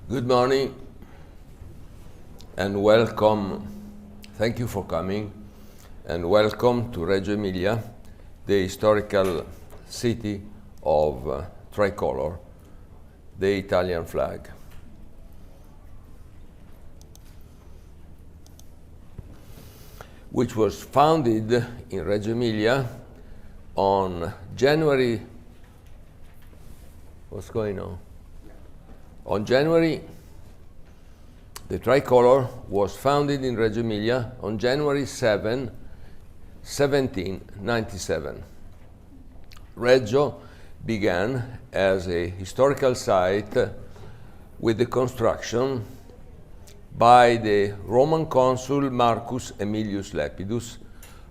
Good morning and welcome. Thank you for coming and welcome to Reggio Emilia, the historical city of tricolor, the Italian flag. Which was founded in Reggio Emilia on January. What's going on? On January, the tricolor was founded in Reggio Emilia on January 7, 1797. Reggio began as a historical site with the construction by the Roman consul Marcus Aemilius Lepidus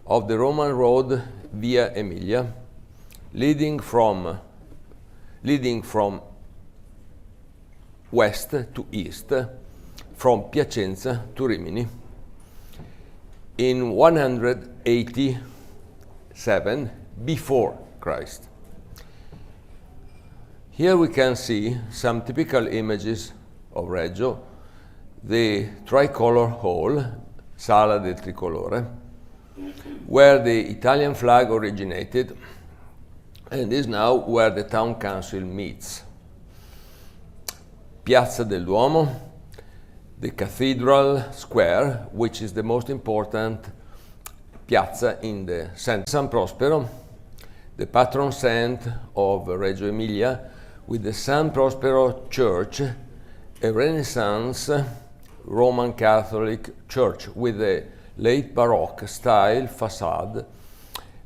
of the Roman road Via Emilia, leading from west to east, from Piacenza to Rimini, in 187 before Christ. Here we can see some typical images of Reggio, the tricolor hall, Sala del Tricolore, where the Italian flag originated and is now where the town council meets. Piazza del Duomo, the Cathedral Square, which is the most important piazza in the center. San Prospero, the patron saint of Reggio Emilia, with the San Prospero Church, a Renaissance Roman Catholic church with a late Baroque style facade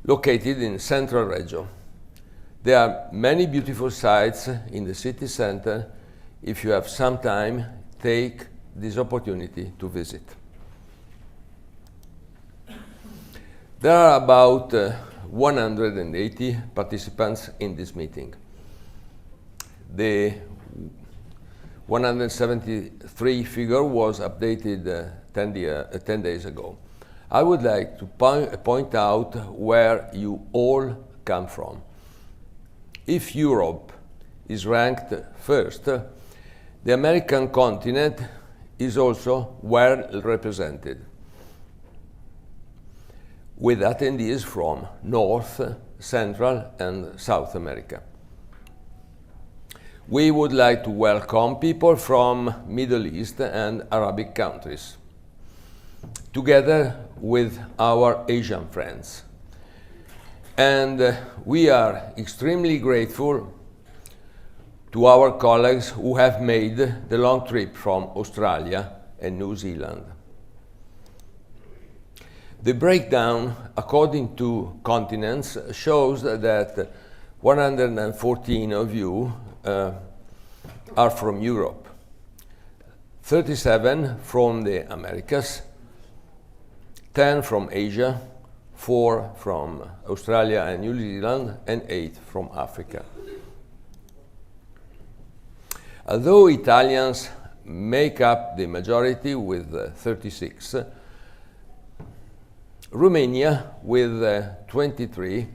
located in central Reggio. There are many beautiful sites in the city center. If you have some time, take this opportunity to visit. There are about 180 participants in this meeting. The 173 figure was updated 10 days ago. I would like to point out where you all come from. If Europe is ranked first, the American continent is also well represented, with attendees from North, Central, and South America. We would like to welcome people from Middle East and Arabic countries, together with our Asian friends. And we are extremely grateful to our colleagues who have made the long trip from Australia and New Zealand. The breakdown according to continents shows that 114 of you are from Europe, 37 from the Americas, 10 from Asia, 4 from Australia and New Zealand, and 8 from Africa. Although Italians make up the majority with 36, Romania with 23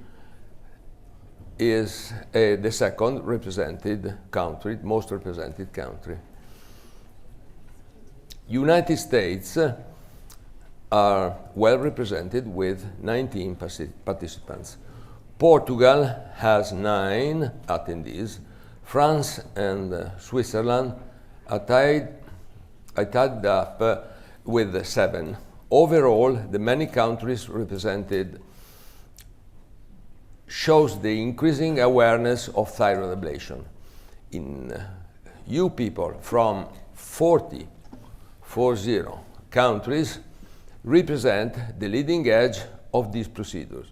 is the second represented country, most represented country. United States are well represented with 19 participants. Portugal has 9 attendees. France and Switzerland are tied up with 7. Overall, the many countries represented shows the increasing awareness of thyroid ablation. In you people from 40 countries represent the leading edge of these procedures.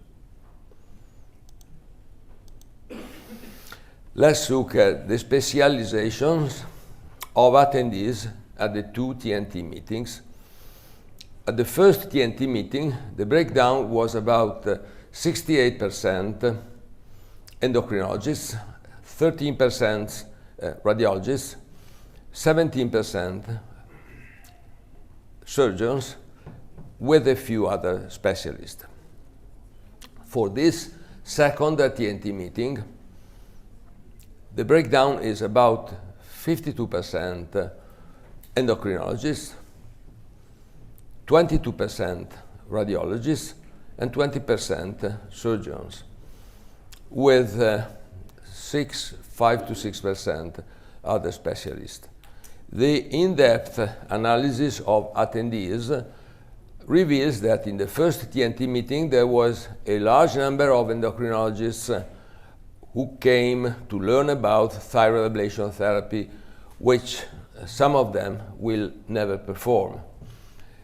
Let's look at the specializations of attendees at the 2 TNT meetings. At the first TNT meeting, the breakdown was about 68% endocrinologists, 13% radiologists, 17% surgeons, with a few other specialists. For this second TNT meeting, the breakdown is about 52% endocrinologists, 22% radiologists, and 20% surgeons, with 5 to 6% other specialists. The in-depth analysis of attendees reveals that in the first TNT meeting there was a large number of endocrinologists who came to learn about thyroid ablation therapy, which some of them will never perform.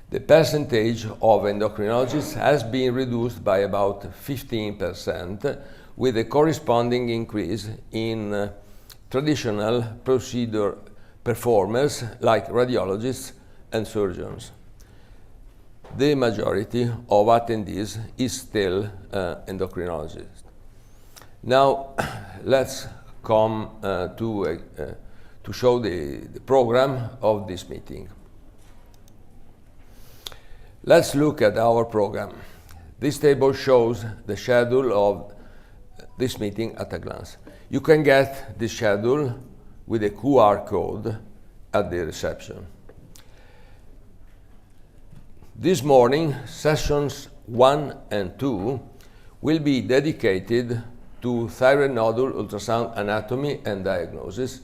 The percentage of endocrinologists has been reduced by about 15%, with a corresponding increase in traditional procedure performers like radiologists and surgeons. The majority of attendees is still endocrinologists. Now, let's come to show the program of this meeting. Let's look at our program. This table shows the schedule of this meeting at a glance. You can get the schedule with a QR code at the reception. This morning, sessions 1 and 2 will be dedicated to thyroid nodule ultrasound anatomy and diagnosis,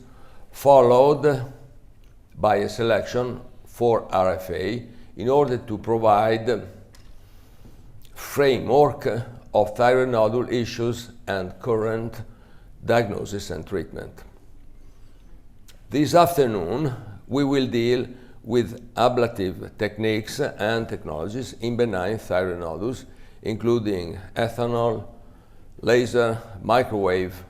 followed by a selection for RFA in order to provide framework of thyroid nodule issues and current diagnosis and treatment. This afternoon, we will deal with ablative techniques and technologies in benign thyroid nodules, including ethanol, laser, microwave,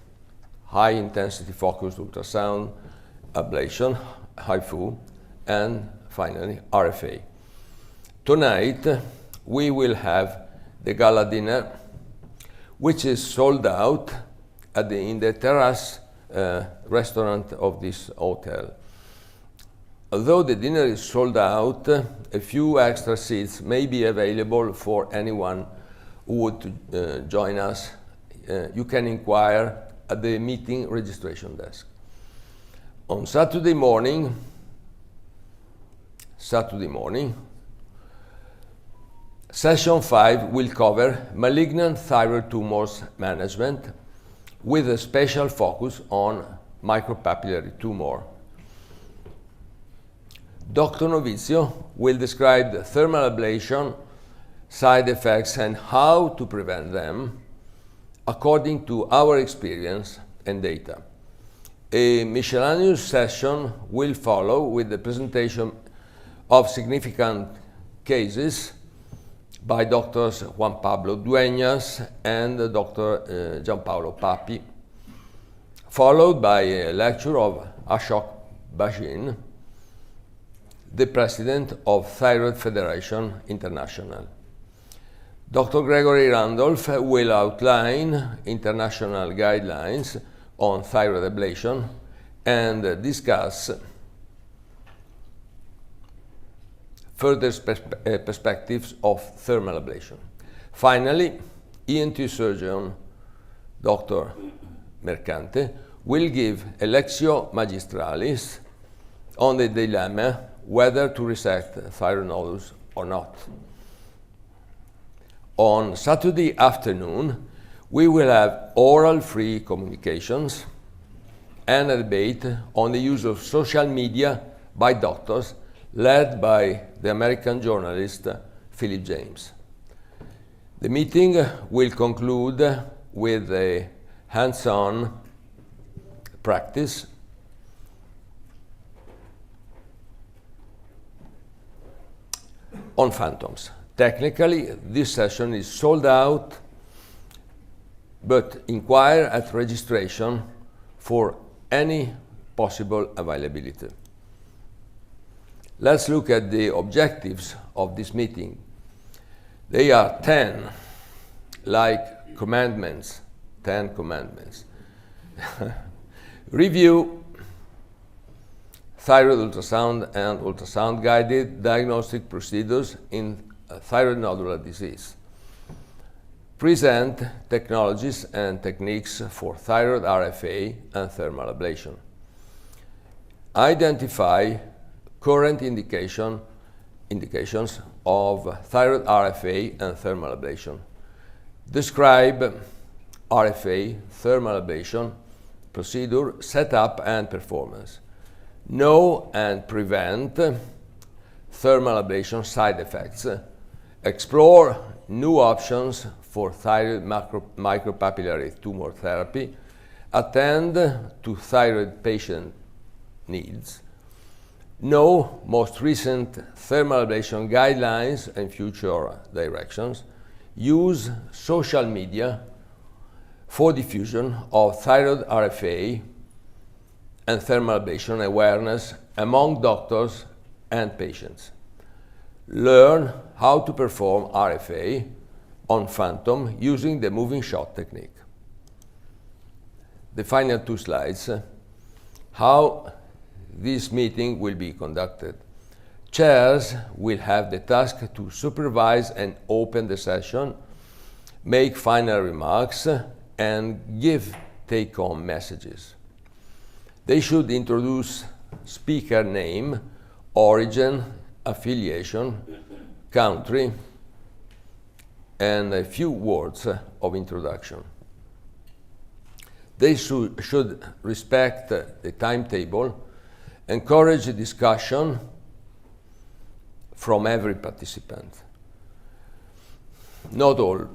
high-intensity focused ultrasound, ablation, HIFU, and finally RFA. Tonight, we will have the gala dinner, which is sold out in the terrace restaurant of this hotel. Although the dinner is sold out, a few extra seats may be available for anyone who would join us. You can inquire at the meeting registration desk. On Saturday morning, session 5 will cover malignant thyroid tumors management with a special focus on micropapillary tumor. Dr. Novizio will describe the thermal ablation side effects and how to prevent them according to our experience and data. A miscellaneous session will follow with the presentation of significant cases by Drs. Juan Pablo Dueñas and Dr. Gianpaolo Papi, followed by a lecture of Ashok Bajin, the president of Thyroid Federation International. Dr. Gregory Randolph will outline international guidelines on thyroid ablation and discuss further perspectives of thermal ablation. Finally, ENT surgeon Dr. Mercante will give a lectio magistralis on the dilemma whether to resect thyroid nodules or not. On Saturday afternoon, we will have oral-free communications and a debate on the use of social media by doctors, led by the American journalist Philip James. The meeting will conclude with a hands-on practice on phantoms. Technically, this session is sold out, but inquire at registration for any possible availability. Let's look at the objectives of this meeting. They are 10, like commandments, 10 commandments. Review thyroid ultrasound and ultrasound-guided diagnostic procedures in thyroid nodular disease. Present technologies and techniques for thyroid RFA and thermal ablation. Identify current indications of thyroid RFA and thermal ablation. Describe RFA, thermal ablation, procedure, setup and performance. Know and prevent thermal ablation side effects. Explore new options for thyroid micropapillary tumor therapy. Attend to thyroid patient needs. Know most recent thermal ablation guidelines and future directions. Use social media for diffusion of thyroid RFA and thermal ablation awareness among doctors and patients. Learn how to perform RFA on phantom using the moving shot technique. The final 2 slides. How this meeting will be conducted. Chairs will have the task to supervise and open the session, make final remarks, and give take-home messages. They should introduce speaker name, origin, affiliation, country, and a few words of introduction. They should respect the timetable, encourage a discussion from every participant. Not all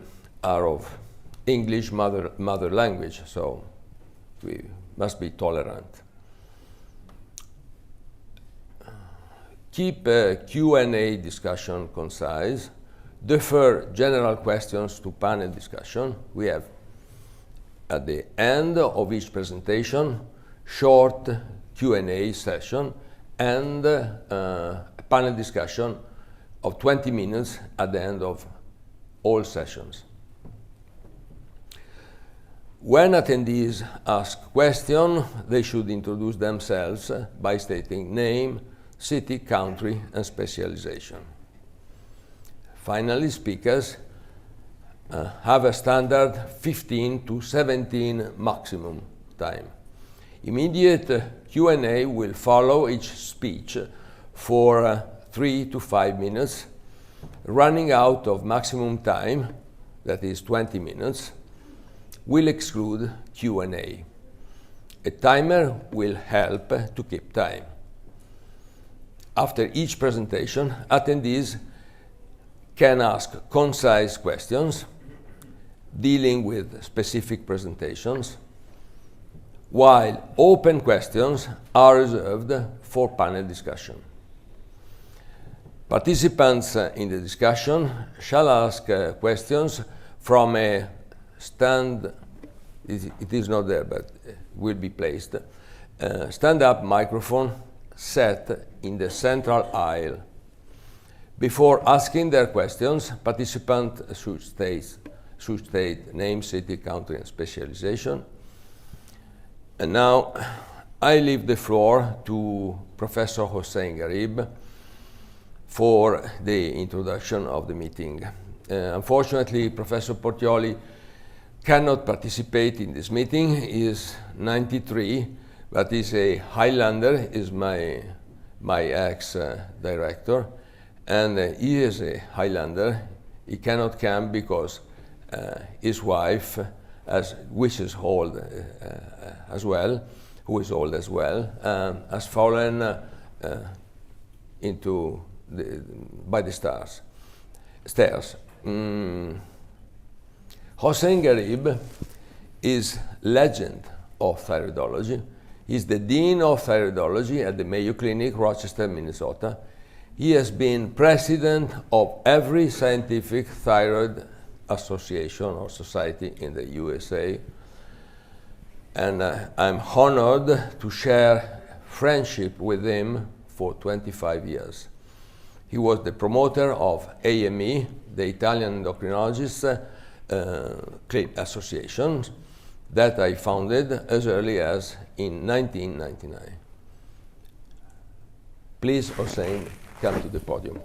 are of English mother language, so we must be tolerant. Keep a Q&A discussion concise. Defer general questions to panel discussion. We have, at the end of each presentation, short Q&A session and a panel discussion of 20 minutes at the end of all sessions. When attendees ask questions, they should introduce themselves by stating name, city, country, and specialization. Finally, speakers have a standard 15 to 17 maximum time. Immediate Q&A will follow each speech for 3 to 5 minutes, running out of maximum time, that is 20 minutes, will exclude Q&A. A timer will help to keep time. After each presentation, attendees can ask concise questions dealing with specific presentations, while open questions are reserved for panel discussion. Participants in the discussion shall ask questions from a stand, it is not there, but will be placed, stand-up microphone set in the central aisle. Before asking their questions, participants should state name, city, country, and specialization. And now I leave the floor to Professor Hossein Garib for the introduction of the meeting. Unfortunately, Professor Portioli cannot participate in this meeting. He is 93, but is a Highlander, is my ex-director, and he is a Highlander. He cannot come because his wife, which is old as well, who is old as well, has fallen by the stairs. Hossein Garib is legend of thyroidology. He's the Dean of Thyroidology at the Mayo Clinic, Rochester, Minnesota. He has been president of every scientific thyroid association or society in the USA. And I'm honored to share friendship with him for 25 years. He was the promoter of AME, the Italian Endocrinologists Association, that I founded as early as in 1999. Please, Hossein, come to the podium.